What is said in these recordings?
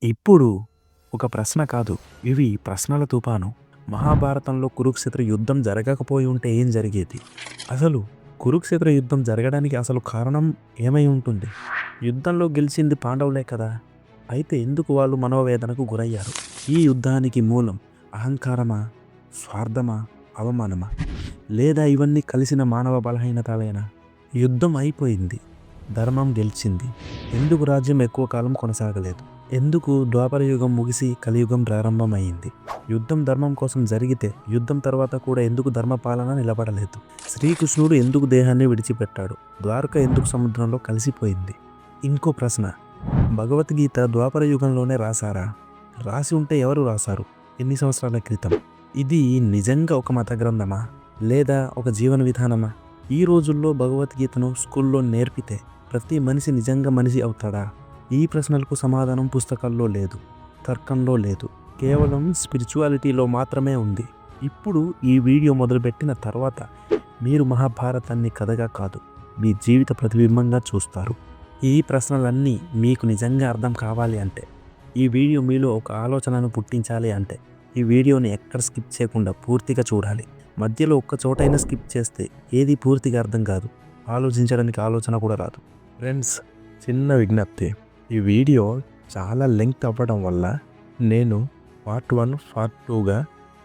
ఇప్పుడు ఒక ప్రశ్న కాదు. ఇవి ప్రశ్నల తుఫాను. మహాభారతంలో కురుక్షేత్ర యుద్ధం జరగకపోయి ఉంటే ఏం జరిగేది? అసలు కురుక్షేత్ర యుద్ధం జరగడానికి అసలు కారణం ఏమై ఉంటుంది? యుద్ధంలో గెలిచింది పాండవులే కదా! అయితే ఎందుకు వాళ్ళు మనోవేదనకు గురయ్యారు? ఈ యుద్ధానికి మూలం అహంకారమా? స్వార్థమా? అవమానమా? లేదా ఇవన్నీ కలిసిన మానవ బలహీనతలేనా? యుద్ధం అయిపోయింది. ధర్మం గెలిచింది. ఎందుకు రాజ్యం ఎక్కువ కాలం కొనసాగలేదు? ఎందుకు ద్వాపర యుగం ముగిసి కలియుగం ప్రారంభమైంది? యుద్ధం ధర్మం కోసం జరిగితే యుద్ధం తర్వాత కూడా ఎందుకు ధర్మపాలన నిలబడలేదు? శ్రీకృష్ణుడు ఎందుకు దేహాన్ని విడిచిపెట్టాడు? ద్వారక ఎందుకు సముద్రంలో కలిసిపోయింది? ఇంకో ప్రశ్న, భగవద్గీత ద్వాపర యుగంలోనే రాశారా? రాసి ఉంటే ఎవరు రాశారు? ఎన్ని సంవత్సరాల క్రితం? ఇది నిజంగా ఒక మత గ్రంథమా? లేదా ఒక జీవన విధానమా? ఈ రోజుల్లో భగవద్గీతను స్కూల్లో నేర్పితే ప్రతి మనిషి నిజంగా మనిషి అవుతాడా? ఈ ప్రశ్నలకు సమాధానం పుస్తకాల్లో లేదు, తర్కంలో లేదు, కేవలం స్పిరిచువాలిటీలో మాత్రమే ఉంది. ఇప్పుడు ఈ వీడియో మొదలుపెట్టిన తర్వాత మీరు మహాభారతాన్ని కథగా కాదు, మీ జీవిత ప్రతిబింబంగా చూస్తారు. ఈ ప్రశ్నలన్నీ మీకు నిజంగా అర్థం కావాలి అంటే, ఈ వీడియో మీలో ఒక ఆలోచనను పుట్టించాలి అంటే, ఈ వీడియోని ఎక్కడ స్కిప్ చేయకుండా పూర్తిగా చూడాలి. మధ్యలో ఒక్క చోటైనా స్కిప్ చేస్తే ఏది పూర్తిగా అర్థం కాదు, ఆలోచించడానికి ఆలోచన కూడా రాదు. ఫ్రెండ్స్, చిన్న విజ్ఞప్తి, ఈ వీడియో చాలా లెంగ్త్ అవ్వడం వల్ల నేను పార్ట్ 1 పార్ట్ 2గా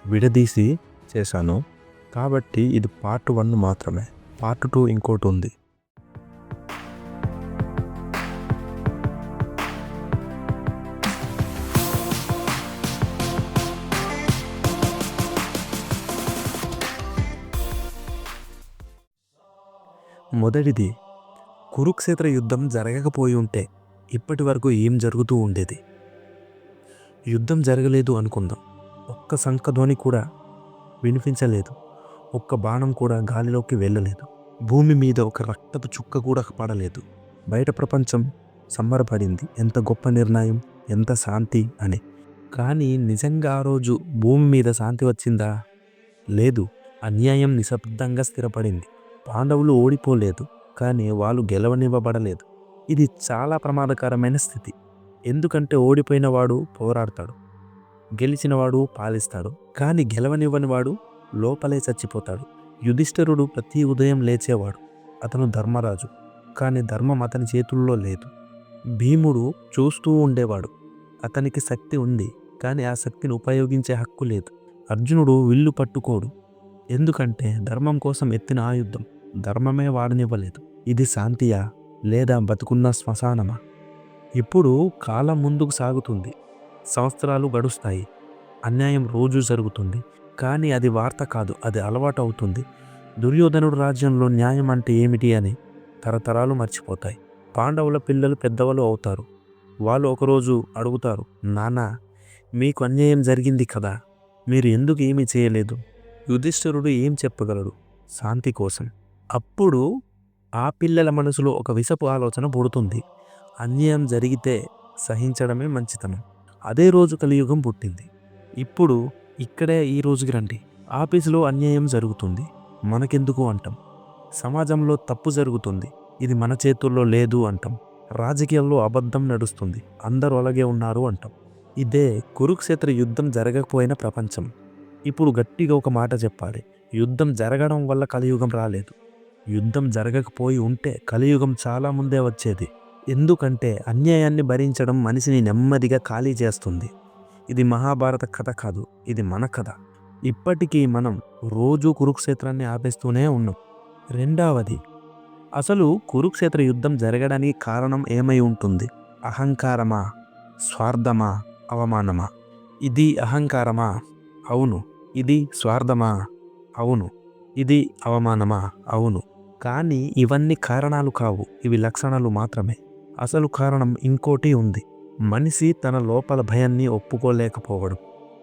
విడదీసి చేశాను. కాబట్టి ఇది పార్ట్ 1 మాత్రమే. పార్ట్ 2 ఇంకోటి ఉంది. మొదటిది, కురుక్షేత్ర యుద్ధం జరగకపోయి ఉంటే ఇప్పటి వరకు ఏం జరుగుతూ ఉండేది? యుద్ధం జరగలేదు అనుకుందాం. ఒక్క శంఖధ్వని కూడా వినిపించలేదు. ఒక్క బాణం కూడా గాలిలోకి వెళ్ళలేదు. భూమి మీద ఒక రక్తపు చుక్క కూడా పడలేదు. బయట ప్రపంచం సంబరపడింది, ఎంత గొప్ప నిర్ణయం, ఎంత శాంతి అని. కానీ నిజంగా ఆ రోజు భూమి మీద శాంతి వచ్చిందా? లేదు. అన్యాయం నిశ్శబ్దంగా స్థిరపడింది. పాండవులు ఓడిపోలేదు, కానీ వాళ్ళు గెలవనివ్వబడలేదు. ఇది చాలా ప్రమాదకరమైన స్థితి. ఎందుకంటే ఓడిపోయిన వాడు పోరాడతాడు, గెలిచినవాడు పాలిస్తాడు, కానీ గెలవనివ్వని వాడు లోపలే చచ్చిపోతాడు. యుధిష్ఠిరుడు ప్రతి ఉదయం లేచేవాడు. అతను ధర్మరాజు, కానీ ధర్మం అతని చేతుల్లో లేదు. భీముడు చూస్తూ ఉండేవాడు. అతనికి శక్తి ఉంది, కానీ ఆ శక్తిని ఉపయోగించే హక్కు లేదు. అర్జునుడు విల్లు పట్టుకోడు, ఎందుకంటే ధర్మం కోసం ఎత్తిన ఆయుధం ధర్మమే వాడనివ్వలేదు. ఇది శాంతియా, లేదా బతుకున్న శ్మశానమా? ఇప్పుడు కాలం ముందుకు సాగుతుంది. సంవత్సరాలు గడుస్తాయి. అన్యాయం రోజు జరుగుతుంది, కానీ అది వార్త కాదు, అది అలవాటు అవుతుంది. దుర్యోధనుడు రాజ్యంలో న్యాయం అంటే ఏమిటి అని తరతరాలు మర్చిపోతాయి. పాండవుల పిల్లలు పెద్దవాళ్ళు అవుతారు. వాళ్ళు ఒకరోజు అడుగుతారు, నాన్న, మీకు అన్యాయం జరిగింది కదా, మీరు ఎందుకు ఏమీ చేయలేదు? యుధిష్ఠిరుడు ఏం చెప్పగలడు? శాంతి కోసం. అప్పుడు ఆ పిల్లల మనసులో ఒక విషపు ఆలోచన పుడుతుంది. అన్యాయం జరిగితే సహించడమే మంచితనం. అదే రోజు కలియుగం పుట్టింది. ఇప్పుడు ఇక్కడే ఈ రోజుకి రండి. ఆఫీసులో అన్యాయం జరుగుతుంది, మనకెందుకు అంటాం. సమాజంలో తప్పు జరుగుతుంది, ఇది మన చేతుల్లో లేదు అంటాం. రాజకీయాల్లో అబద్ధం నడుస్తుంది, అందరూ అలాగే ఉన్నారు అంటాం. ఇదే కురుక్షేత్ర యుద్ధం జరగకపోయిన ప్రపంచం. ఇప్పుడు గట్టిగా ఒక మాట చెప్పాలి, యుద్ధం జరగడం వల్ల కలియుగం రాలేదు. యుద్ధం జరగకపోయి ఉంటే కలియుగం చాలా ముందే వచ్చేది. ఎందుకంటే అన్యాయాన్ని భరించడం మనిషిని నెమ్మదిగా ఖాళీ చేస్తుంది. ఇది మహాభారత కథ కాదు, ఇది మన కథ. ఇప్పటికీ మనం రోజు కురుక్షేత్రాన్ని ఆపేస్తూనే ఉన్నాం. రెండవది, అసలు కురుక్షేత్ర యుద్ధం జరగడానికి కారణం ఏమై ఉంటుంది? అహంకారమా? స్వార్థమా? అవమానమా? ఇది అహంకారమా? అవును. ఇది స్వార్థమా? అవును. ఇది అవమానమా? అవును. కానీ ఇవన్నీ కారణాలు కావు, ఇవి లక్షణాలు మాత్రమే. అసలు కారణం ఇంకోటి ఉంది. మనిషి తన లోపల భయాన్ని ఒప్పుకోలేకపోవడం.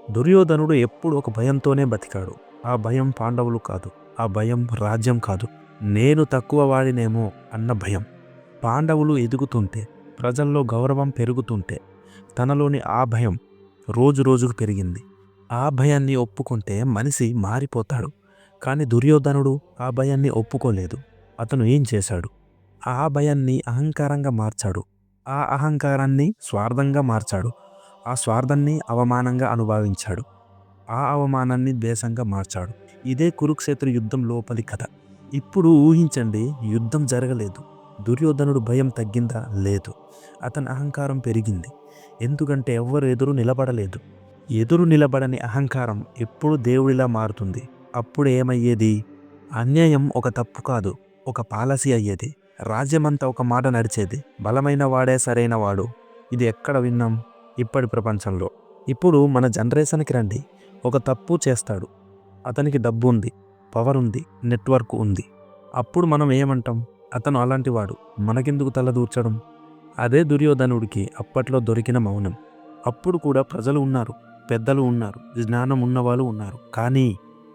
దుర్యోధనుడు ఎప్పుడు ఒక భయంతోనే బతికాడు. ఆ భయం పాండవులు కాదు, ఆ భయం రాజ్యం కాదు, నేను తక్కువ వాడినేమో అన్న భయం. పాండవులు ఎదుగుతుంటే, ప్రజల్లో గౌరవం పెరుగుతుంటే, తనలోని ఆ భయం రోజు రోజుకు పెరిగింది. ఆ భయాన్ని ఒప్పుకుంటే మనిషి మారిపోతాడు. కానీ దుర్యోధనుడు ఆ భయాన్ని ఒప్పుకోలేదు. అతను ఏం చేశాడు? ఆ భయాన్ని అహంకారంగా మార్చాడు. ఆ అహంకారాన్ని స్వార్థంగా మార్చాడు. ఆ స్వార్థాన్ని అవమానంగా అనుభవించాడు. ఆ అవమానాన్ని ద్వేషంగా మార్చాడు. ఇదే కురుక్షేత్ర యుద్ధం లోపలి కథ. ఇప్పుడు ఊహించండి, యుద్ధం జరగలేదు. దుర్యోధనుడు భయం తగ్గిందా? లేదు. అతని అహంకారం పెరిగింది. ఎందుకంటే ఎవ్వరు ఎదురు నిలబడలేదు. ఎదురు నిలబడని అహంకారం ఎప్పుడు దేవుడిలా మారుతుంది. అప్పుడు ఏమయ్యేది? అన్యాయం ఒక తప్పు కాదు, ఒక పాలసీ అయ్యేది. రాజ్యమంతా ఒక మాట నడిచేది, బలమైన వాడే సరైన వాడు. ఇది ఎక్కడ విన్నాం? ఇప్పటి ప్రపంచంలో. ఇప్పుడు మన జనరేషన్కి రండి. ఒక తప్పు చేస్తాడు, అతనికి డబ్బు ఉంది, పవర్ ఉంది, నెట్వర్క్ ఉంది. అప్పుడు మనం ఏమంటాం? అతను అలాంటి వాడు, మనకెందుకు తల దూర్చడం? అదే దుర్యోధనుడికి అప్పట్లో దొరికిన మౌనం. అప్పుడు కూడా ప్రజలు ఉన్నారు, పెద్దలు ఉన్నారు, జ్ఞానం ఉన్నవాళ్ళు ఉన్నారు, కానీ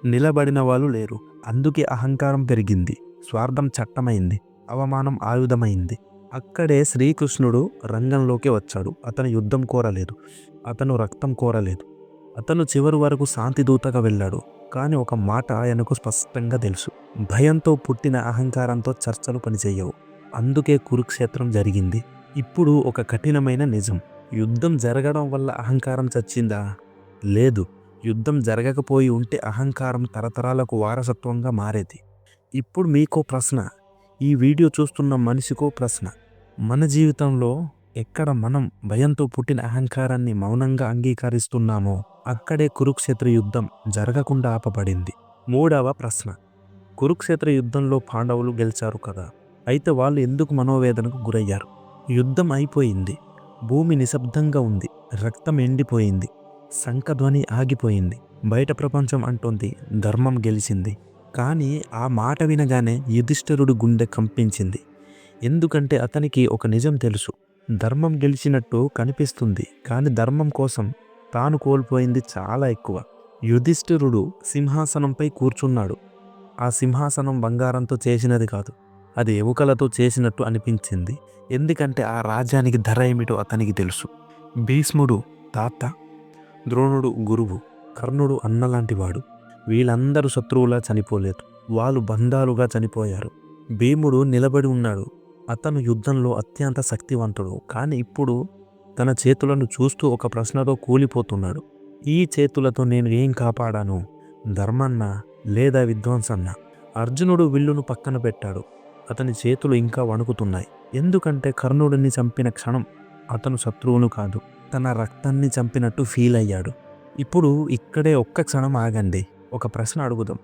నిలబడిన వాళ్ళు లేరు. అందుకే అహంకారం పెరిగింది, స్వార్థం చట్టమైంది, అవమానం ఆయుధమైంది. అక్కడే శ్రీకృష్ణుడు రంగంలోకి వచ్చాడు. అతను యుద్ధం కోరలేదు, అతను రక్తం కోరలేదు. అతను చివరి వరకు శాంతిదూతగా వెళ్ళాడు. కానీ ఒక మాట ఆయనకు స్పష్టంగా తెలుసు: భయంతో పుట్టిన అహంకారంతో చర్చలు పనిచేయవు. అందుకే కురుక్షేత్రం జరిగింది. ఇప్పుడు ఒక కఠినమైన నిజం: యుద్ధం జరగడం వల్ల అహంకారం చచ్చిందా? లేదు. యుద్ధం జరగకపోయి ఉంటే అహంకారం తరతరాలకు వారసత్వంగా మారేది. ఇప్పుడు మీకో ప్రశ్న, ఈ వీడియో చూస్తున్న మనిషికో ప్రశ్న: మన జీవితంలో ఎక్కడ మనం భయంతో పుట్టిన అహంకారాన్ని మౌనంగా అంగీకరిస్తున్నామో అక్కడే కురుక్షేత్ర యుద్ధం జరగకుండా ఆపబడింది. మూడవ ప్రశ్న: కురుక్షేత్ర యుద్ధంలో పాండవులు గెలిచారు కదా, అయితే వాళ్ళు ఎందుకు మనోవేదనకు గురయ్యారు? యుద్ధం అయిపోయింది, భూమి నిశ్శబ్దంగా ఉంది, రక్తం ఎండిపోయింది, శంఖధ్వని ఆగిపోయింది. బయట ప్రపంచం అంటోంది ధర్మం గెలిచింది. కానీ ఆ మాట వినగానే యుధిష్ఠిరుడి గుండె కంపించింది. ఎందుకంటే అతనికి ఒక నిజం తెలుసు: ధర్మం గెలిచినట్టు కనిపిస్తుంది, కానీ ధర్మం కోసం తాను కోల్పోయింది చాలా ఎక్కువ. యుధిష్ఠిరుడు సింహాసనంపై కూర్చున్నాడు. ఆ సింహాసనం బంగారంతో చేసినది కాదు, అది ఎముకలతో చేసినట్టు అనిపించింది. ఎందుకంటే ఆ రాజ్యానికి ధర ఏమిటో అతనికి తెలుసు. భీష్ముడు తాత, ద్రోణుడు గురువు, కర్ణుడు అన్నలాంటివాడు. వీళ్ళందరూ శత్రువులా చనిపోలేదు, వాళ్ళు బంధాలుగా చనిపోయారు. భీముడు నిలబడి ఉన్నాడు. అతను యుద్ధంలో అత్యంత శక్తివంతుడు, కానీ ఇప్పుడు తన చేతులను చూస్తూ ఒక ప్రశ్నతో కూలిపోతున్నాడు: ఈ చేతులతో నేను ఏం కాపాడాను? ధర్మాన్నా లేదా విధ్వంసన్నా? అర్జునుడు విల్లును పక్కన పెట్టాడు. అతని చేతులు ఇంకా వణుకుతున్నాయి. ఎందుకంటే కర్ణుడిని చంపిన క్షణం అతను శత్రువును కాదు, తన రక్తాన్ని చంపినట్టు ఫీల్ అయ్యాడు. ఇప్పుడు ఇక్కడే ఒక్క క్షణం ఆగండి. ఒక ప్రశ్న అడుగుదాం: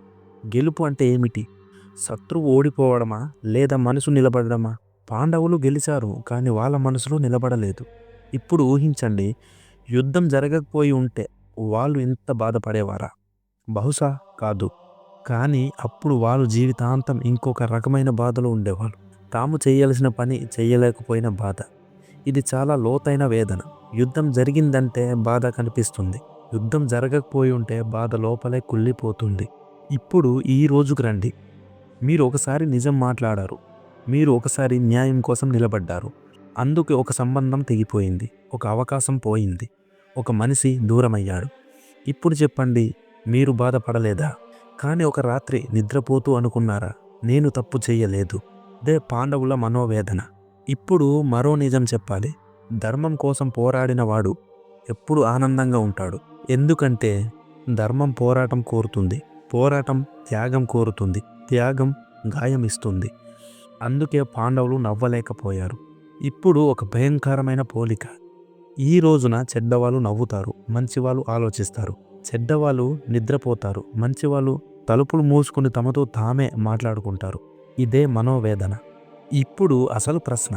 గెలుపు అంటే ఏమిటి? శత్రువు ఓడిపోవడమా లేదా మనసు నిలబడడమా? పాండవులు గెలిచారు, కానీ వాళ్ళ మనసులో నిలబడలేదు. ఇప్పుడు ఊహించండి, యుద్ధం జరగకపోయి ఉంటే వాళ్ళు ఎంత బాధపడేవారా? బహుశా కాదు. కానీ అప్పుడు వాళ్ళు జీవితాంతం ఇంకొక రకమైన బాధలో ఉండేవాళ్ళు. తాము చేయాల్సిన పని చేయలేకపోయిన బాధ. ఇది చాలా లోతైన వేదన. యుద్ధం జరిగిందంటే బాధ కనిపిస్తుంది, యుద్ధం జరగకపోయి ఉంటే బాధ లోపలే కుళ్ళిపోతుంది. ఇప్పుడు ఈ రోజుకు రండి. మీరు ఒకసారి నిజం మాట్లాడారు, మీరు ఒకసారి న్యాయం కోసం నిలబడ్డారు. అందుకే ఒక సంబంధం తెగిపోయింది, ఒక అవకాశం పోయింది, ఒక మనిషి దూరమయ్యాడు. ఇప్పుడు చెప్పండి, మీరు బాధపడలేదా? కానీ ఒక రాత్రి నిద్రపోతూ అనుకున్నారా, నేను తప్పు చేయలేదు? అదే పాండవుల మనోవేదన. ఇప్పుడు మరో నిజం చెప్పాలి: ధర్మం కోసం పోరాడిన వాడు ఎప్పుడు ఆనందంగా ఉంటాడు. ఎందుకంటే ధర్మం పోరాటం కోరుతుంది, పోరాటం త్యాగం కోరుతుంది, త్యాగం గాయం ఇస్తుంది. అందుకే పాండవులు నవ్వలేకపోయారు. ఇప్పుడు ఒక భయంకరమైన పోలిక: ఈ రోజున చెడ్డవాళ్ళు నవ్వుతారు, మంచివాళ్ళు ఆలోచిస్తారు. చెడ్డవాళ్ళు నిద్రపోతారు, మంచివాళ్ళు తలుపులు మూసుకుని తమతో తామే మాట్లాడుకుంటారు. ఇదే మనోవేదన. ఇప్పుడు అసలు ప్రశ్న: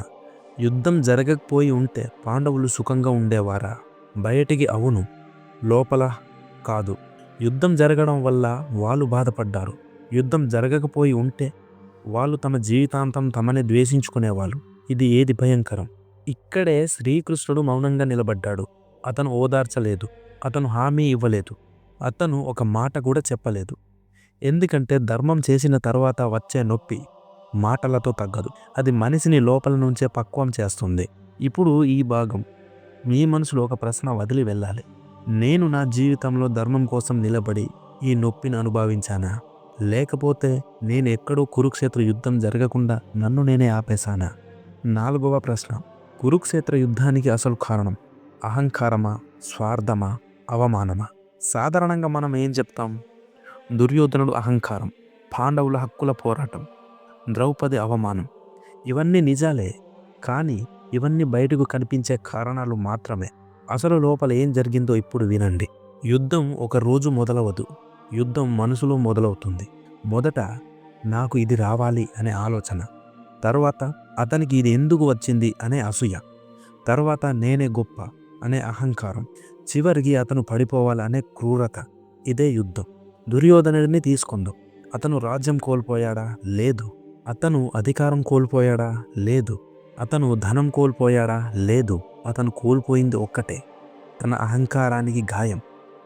యుద్ధం జరగకపోయి ఉంటే పాండవులు సుఖంగా ఉండేవారా? బయటికి అవును, లోపల కాదు. యుద్ధం జరగడం వల్ల వాళ్ళు బాధపడ్డారు. యుద్ధం జరగకపోయి ఉంటే వాళ్ళు తమ జీవితాంతం తమనే ద్వేషించుకునేవాళ్ళు. ఇది ఏది భయంకరం? ఇక్కడే శ్రీకృష్ణుడు మౌనంగా నిలబడ్డాడు. అతను ఓదార్చలేదు, అతను హామీ ఇవ్వలేదు, అతను ఒక మాట కూడా చెప్పలేదు. ఎందుకంటే ధర్మం చేసిన తర్వాత వచ్చే నొప్పి మాటలతో తగ్గదు, అది మనిషిని లోపల నుంచే పక్వం చేస్తుంది. ఇప్పుడు ఈ భాగం మీ మనసులో ఒక ప్రశ్న వదిలి వెళ్ళాలి: నేను నా జీవితంలో ధర్మం కోసం నిలబడి ఈ నొప్పిని అనుభవించానా? లేకపోతే నేను ఎక్కడో కురుక్షేత్ర యుద్ధం జరగకుండా నన్ను నేనే ఆపేశానా? నాలుగవ ప్రశ్న: కురుక్షేత్ర యుద్ధానికి అసలు కారణం అహంకారమా, స్వార్థమా, అవమానమా? సాధారణంగా మనం ఏం చెప్తాం? దుర్యోధనుడు అహంకారం, పాండవుల హక్కుల పోరాటం, ద్రౌపది అవమానం. ఇవన్నీ నిజాలే, కానీ ఇవన్నీ బయటకు కనిపించే కారణాలు మాత్రమే. అసలు లోపల ఏం జరిగిందో ఇప్పుడు వినండి. యుద్ధం ఒక రోజు మొదలవదు. యుద్ధం మనసులో మొదలవుతుంది. మొదట నాకు ఇది రావాలి అనే ఆలోచన, తర్వాత అతనికి ఇది ఎందుకు వచ్చింది అనే అసూయ, తర్వాత నేనే గొప్ప అనే అహంకారం, చివరికి అతను పడిపోవాలనే క్రూరత. ఇదే యుద్ధం. దుర్యోధనుడిని తీసుకుందాం. అతను రాజ్యం కోల్పోయాడా? లేదు. అతను అధికారం కోల్పోయాడా? లేదు. అతను ధనం కోల్పోయాడా? లేదు. అతను కోల్పోయింది ఒక్కటే, తన అహంకారానికి గాయం.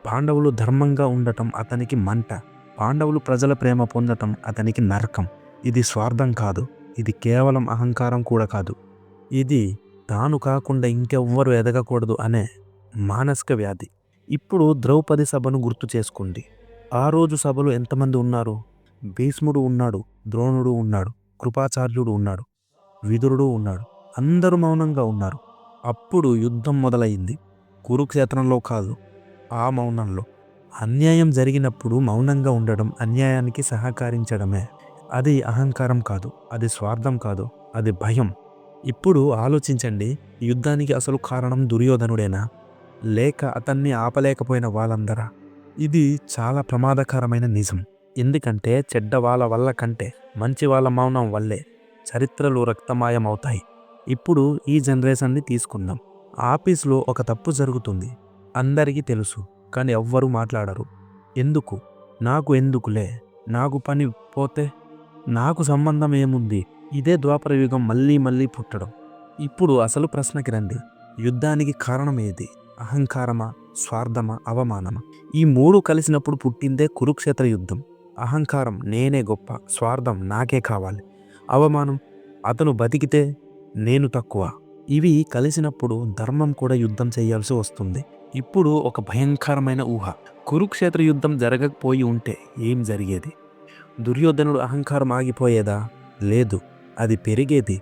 పాండవులు ధర్మంగా ఉండటం అతనికి మంట. పాండవులు ప్రజల ప్రేమ పొందటం అతనికి నరకం. ఇది స్వార్థం కాదు, ఇది కేవలం అహంకారం కూడా కాదు. ఇది తాను కాకుండా ఇంకెవ్వరు ఎదగకూడదు అనే మానసిక వ్యాధి. ఇప్పుడు ద్రౌపది సభను గుర్తు చేసుకోండి. ఆ రోజు సభలో ఎంతమంది ఉన్నారు? భీష్ముడు ఉన్నాడు, ద్రోణుడు ఉన్నాడు, కృపాచార్యుడు ఉన్నాడు, విదురుడు ఉన్నాడు. అందరూ మౌనంగా ఉన్నారు. అప్పుడు యుద్ధం మొదలైంది. కురుక్షేత్రంలో కాదు, ఆ మౌనంలో. అన్యాయం జరిగినప్పుడు మౌనంగా ఉండడం అన్యాయానికి సహకరించడమే. అది అహంకారం కాదు, అది స్వార్థం కాదు, అది భయం. ఇప్పుడు ఆలోచించండి, యుద్ధానికి అసలు కారణం దుర్యోధనుడేనా, లేక అతన్ని ఆపలేకపోయిన వాళ్ళందరా? ఇది చాలా ప్రమాదకరమైన నిజం. ఎందుకంటే చెడ్డ వాళ్ళ వల్ల కంటే మంచి వాళ్ళ మౌనం వల్లే చరిత్రలు రక్తమాయమవుతాయి. ఇప్పుడు ఈ జనరేషన్ని తీసుకుందాం. ఆఫీస్లో ఒక తప్పు జరుగుతుంది, అందరికీ తెలుసు, కానీ ఎవ్వరూ మాట్లాడరు. ఎందుకు? నాకు ఎందుకులే, నాకు పని పోతే నాకు సంబంధం ఏముంది? ఇదే ద్వాపర యుగం మళ్ళీ మళ్ళీ పుట్టడం. ఇప్పుడు అసలు ప్రశ్నకి రండి. యుద్ధానికి కారణం ఏది? అహంకారమా, స్వార్థమా, అవమానమా? ఈ మూడు కలిసినప్పుడు పుట్టిందే కురుక్షేత్ర యుద్ధం. అహంకారం నేనే గొప్ప, స్వార్థం నాకే కావాలి, అవమానం అతను బతికితే నేను తక్కువ. ఇవి కలిసినప్పుడు ధర్మం కూడా యుద్ధం చేయాల్సి వస్తుంది. ఇప్పుడు ఒక భయంకరమైన ఊహ. కురుక్షేత్ర యుద్ధం జరగకపోయి ఉంటే ఏం జరిగేది? దుర్యోధనుడు అహంకారం ఆగిపోయేదా? లేదు, అది పెరిగేది,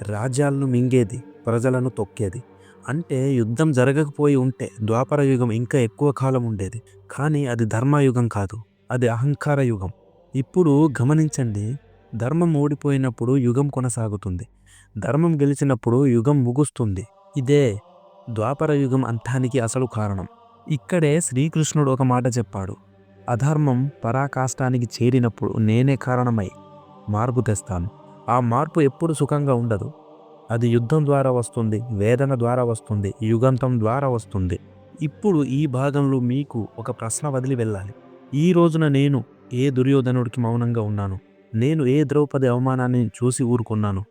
రాజ్యాలను మింగేది, ప్రజలను తొక్కేది. అంటే యుద్ధం జరగకపోయి ఉంటే ద్వాపర యుగం ఇంకా ఎక్కువ కాలం ఉండేది. కానీ అది ధర్మయుగం కాదు, అది అహంకార యుగం. ఇప్పుడు గమనించండి, ధర్మం ఓడిపోయినప్పుడు యుగం కొనసాగుతుంది, ధర్మం గెలిచినప్పుడు యుగం ముగుస్తుంది. ఇదే ద్వాపర యుగం అంతానికి అసలు కారణం. ఇక్కడే శ్రీకృష్ణుడు ఒక మాట చెప్పాడు. అధర్మం పరాకాష్టానికి చేరినప్పుడు నేనే కారణమై మార్పు తెస్తాను. ఆ మార్పు ఎప్పుడు సుఖంగా ఉండదు. అది యుద్ధం ద్వారా వస్తుంది, వేదన ద్వారా వస్తుంది, యుగాంతం ద్వారా వస్తుంది. ఇప్పుడు ఈ భాగంలో మీకు ఒక ప్రశ్న వదిలి వెళ్ళాలి. ఈ రోజున నేను ఏ దుర్యోధనుడికి మౌనంగా ఉన్నాను? నేను ఏ ద్రౌపది అవమానాన్ని చూసి ఊరుకున్నాను?